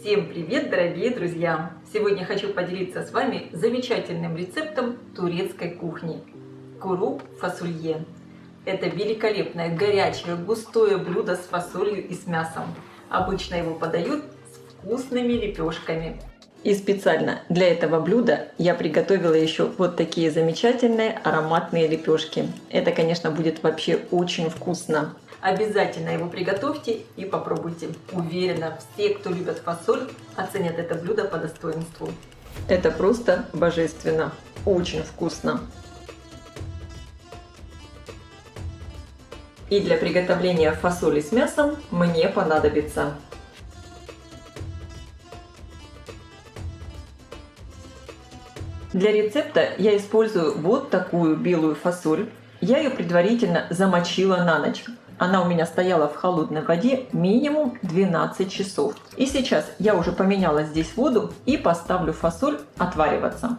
Всем привет, дорогие друзья! Сегодня хочу поделиться с вами замечательным рецептом турецкой кухни – куруп фасулье. Это великолепное, горячее, густое блюдо с фасолью и с мясом. Обычно его подают с вкусными лепешками. И специально для этого блюда я приготовила еще вот такие замечательные ароматные лепешки. Это, конечно, будет вообще очень вкусно. Обязательно его приготовьте и попробуйте. Уверена, все, кто любят фасоль, оценят это блюдо по достоинству. Это просто божественно, очень вкусно. И для приготовления фасоли с мясом мне понадобится для рецепта я использую вот такую белую фасоль. Я ее предварительно замочила на ночь. Она у меня стояла в холодной воде минимум 12 часов. И сейчас я уже поменяла здесь воду и поставлю фасоль отвариваться.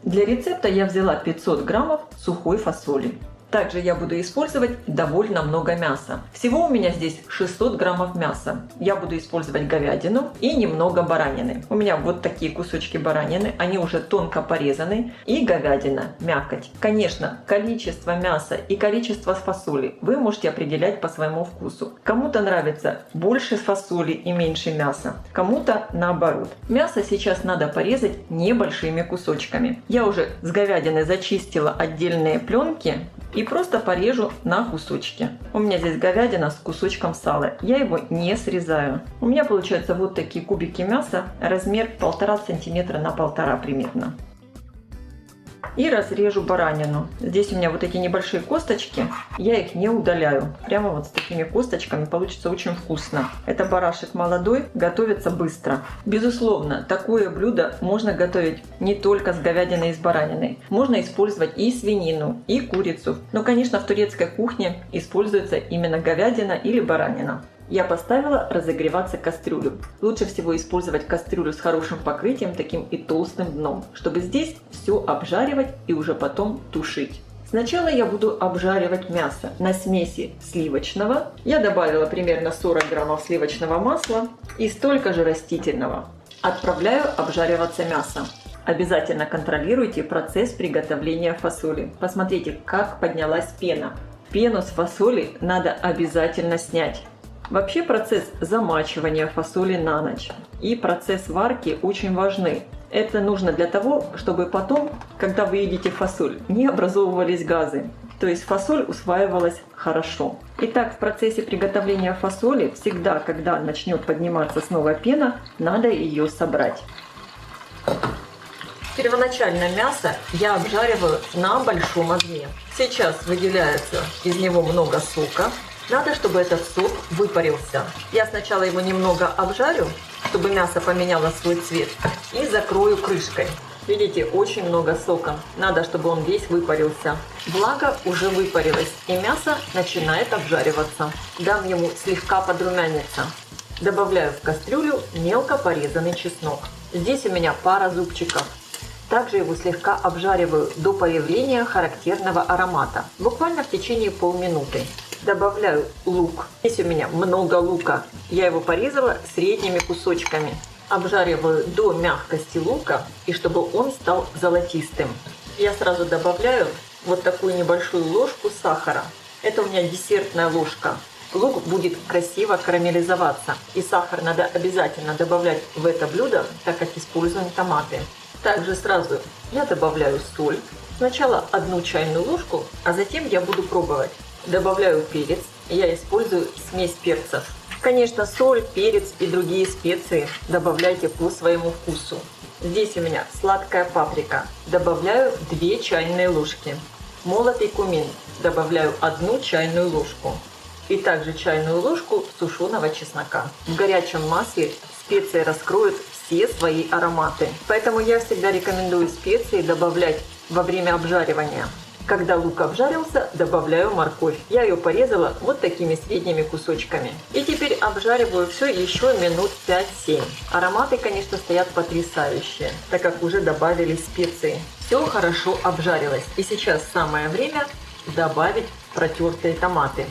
Для рецепта я взяла 500 граммов сухой фасоли. Также я буду использовать довольно много мяса. Всего у меня здесь 600 граммов мяса. Я буду использовать говядину и немного баранины. У меня вот такие кусочки баранины, они уже тонко порезаны. И говядина, мякоть. Конечно, количество мяса и количество фасоли вы можете определять по своему вкусу. Кому-то нравится больше фасоли и меньше мяса, кому-то наоборот. Мясо сейчас надо порезать небольшими кусочками. Я уже с говядины зачистила отдельные пленки и просто порежу на кусочки. У меня здесь говядина с кусочком сала. Я его не срезаю. У меня получаются вот такие кубики мяса, размер 1,5 см на 1,5 примерно. И разрежу баранину. Здесь у меня вот такие небольшие косточки. Я их не удаляю. Прямо вот с такими косточками получится очень вкусно. Это барашек молодой, готовится быстро. Безусловно, такое блюдо можно готовить не только с говядиной и с бараниной. Можно использовать и свинину, и курицу. Но, конечно, в турецкой кухне используется именно говядина или баранина. Я поставила разогреваться кастрюлю. Лучше всего использовать кастрюлю с хорошим покрытием, таким и толстым дном, чтобы здесь все обжаривать и уже потом тушить. Сначала я буду обжаривать мясо на смеси сливочного. Я добавила примерно 40 граммов сливочного масла и столько же растительного. Отправляю обжариваться мясо. Обязательно контролируйте процесс приготовления фасоли. Посмотрите, как поднялась пена. Пену с фасоли надо обязательно снять. Вообще процесс замачивания фасоли на ночь и процесс варки очень важны. Это нужно для того, чтобы потом, когда вы едите фасоль, не образовывались газы. То есть фасоль усваивалась хорошо. Итак, в процессе приготовления фасоли всегда, когда начнет подниматься снова пена, надо ее собрать. Первоначально мясо я обжариваю на большом огне. Сейчас выделяется из него много сока. Надо, чтобы этот сок выпарился. Я сначала его немного обжарю, чтобы мясо поменяло свой цвет, и закрою крышкой. Видите, очень много сока. Надо, чтобы он весь выпарился. Влага уже выпарилась, и мясо начинает обжариваться. Дам ему слегка подрумяниться. Добавляю в кастрюлю мелко порезанный чеснок. Здесь у меня пара зубчиков. Также его слегка обжариваю до появления характерного аромата, буквально в течение полминуты. Добавляю лук. Здесь у меня много лука. Я его порезала средними кусочками. Обжариваю до мягкости лука и чтобы он стал золотистым. Я сразу добавляю вот такую небольшую ложку сахара. Это у меня десертная ложка. Лук будет красиво карамелизоваться. И сахар надо обязательно добавлять в это блюдо, так как используем томаты. Также сразу я добавляю соль. Сначала 1 чайную ложку, а затем я буду пробовать. Добавляю перец. Я использую смесь перцев. Конечно, соль, перец и другие специи добавляйте по своему вкусу. Здесь у меня сладкая паприка. Добавляю 2 чайные ложки. Молотый кумин. Добавляю 1 чайную ложку. И также чайную ложку сушеного чеснока. В горячем масле специи раскроют все свои ароматы. Поэтому я всегда рекомендую специи добавлять во время обжаривания. Когда лук обжарился, добавляю морковь. Я ее порезала вот такими средними кусочками. И теперь обжариваю все еще минут 5-7. Ароматы, конечно, стоят потрясающие, так как уже добавили специи. Все хорошо обжарилось. И сейчас самое время добавить протертые томаты.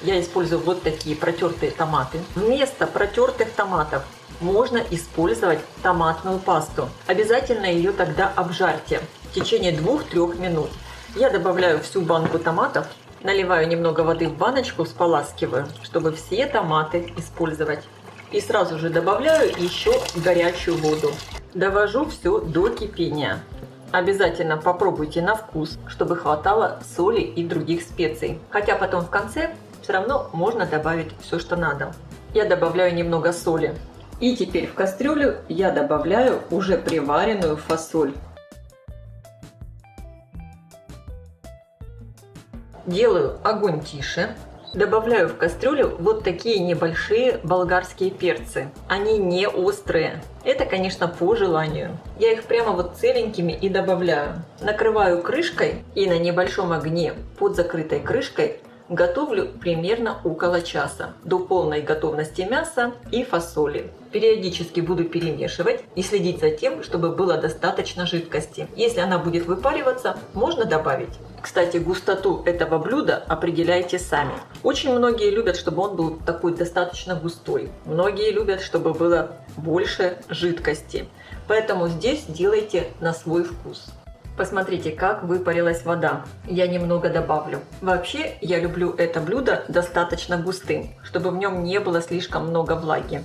Я использую вот такие протертые томаты. Вместо протертых томатов можно использовать томатную пасту. Обязательно ее тогда обжарьте в течение 2-3 минут. Я добавляю всю банку томатов, наливаю немного воды в баночку, споласкиваю, чтобы все томаты использовать. И сразу же добавляю еще горячую воду. Довожу все до кипения. Обязательно попробуйте на вкус, чтобы хватало соли и других специй. Хотя потом в конце все равно можно добавить все, что надо. Я добавляю немного соли. И теперь в кастрюлю я добавляю уже приваренную фасоль. Делаю огонь тише. Добавляю в кастрюлю вот такие небольшие болгарские перцы. Они не острые. Это, конечно, по желанию. Я их прямо вот целенькими и добавляю. Накрываю крышкой и на небольшом огне под закрытой крышкой готовлю примерно около часа до полной готовности мяса и фасоли. Периодически буду перемешивать и следить за тем, чтобы было достаточно жидкости. Если она будет выпариваться, можно добавить. Кстати, густоту этого блюда определяйте сами. Очень многие любят, чтобы он был такой достаточно густой. Многие любят, чтобы было больше жидкости. Поэтому здесь делайте на свой вкус. Посмотрите, как выпарилась вода. Я немного добавлю. Вообще, я люблю это блюдо достаточно густым, чтобы в нем не было слишком много влаги.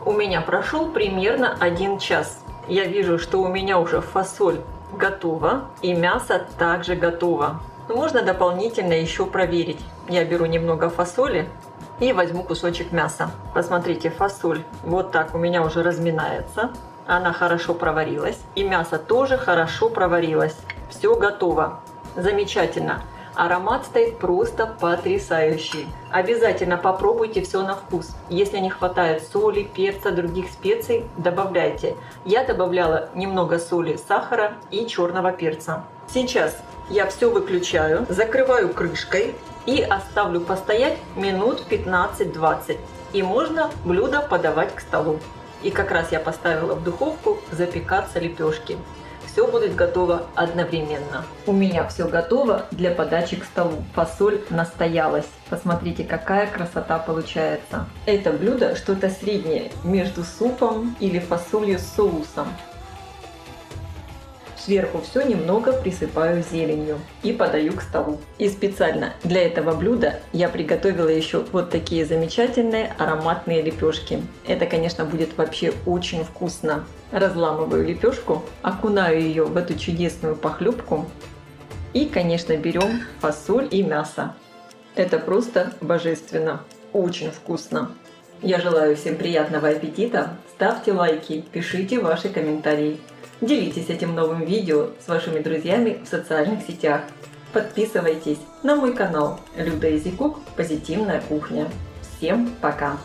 У меня прошел примерно 1 час. Я вижу, что у меня уже фасоль готова и мясо также готово. Но можно дополнительно еще проверить. Я беру немного фасоли и возьму кусочек мяса. Посмотрите, фасоль вот так у меня уже разминается. Она хорошо проварилась. И мясо тоже хорошо проварилось. Все готово. Замечательно. Аромат стоит просто потрясающий. Обязательно попробуйте все на вкус. Если не хватает соли, перца, других специй, добавляйте. Я добавляла немного соли, сахара и черного перца. Сейчас я все выключаю, закрываю крышкой и оставлю постоять минут 15-20. И можно блюдо подавать к столу. И как раз я поставила в духовку запекаться лепешки. Все будет готово одновременно. У меня все готово для подачи к столу. Фасоль настоялась. Посмотрите, какая красота получается. Это блюдо что-то среднее между супом или фасолью с соусом. Сверху все немного присыпаю зеленью и подаю к столу. И специально для этого блюда я приготовила еще вот такие замечательные ароматные лепешки. Это, конечно, будет вообще очень вкусно. Разламываю лепешку, окунаю ее в эту чудесную похлебку и, конечно, берем фасоль и мясо. Это просто божественно, очень вкусно. Я желаю всем приятного аппетита, ставьте лайки, пишите ваши комментарии. Делитесь этим новым видео с вашими друзьями в социальных сетях. Подписывайтесь на мой канал Люда Easy Cook Позитивная кухня. Всем пока!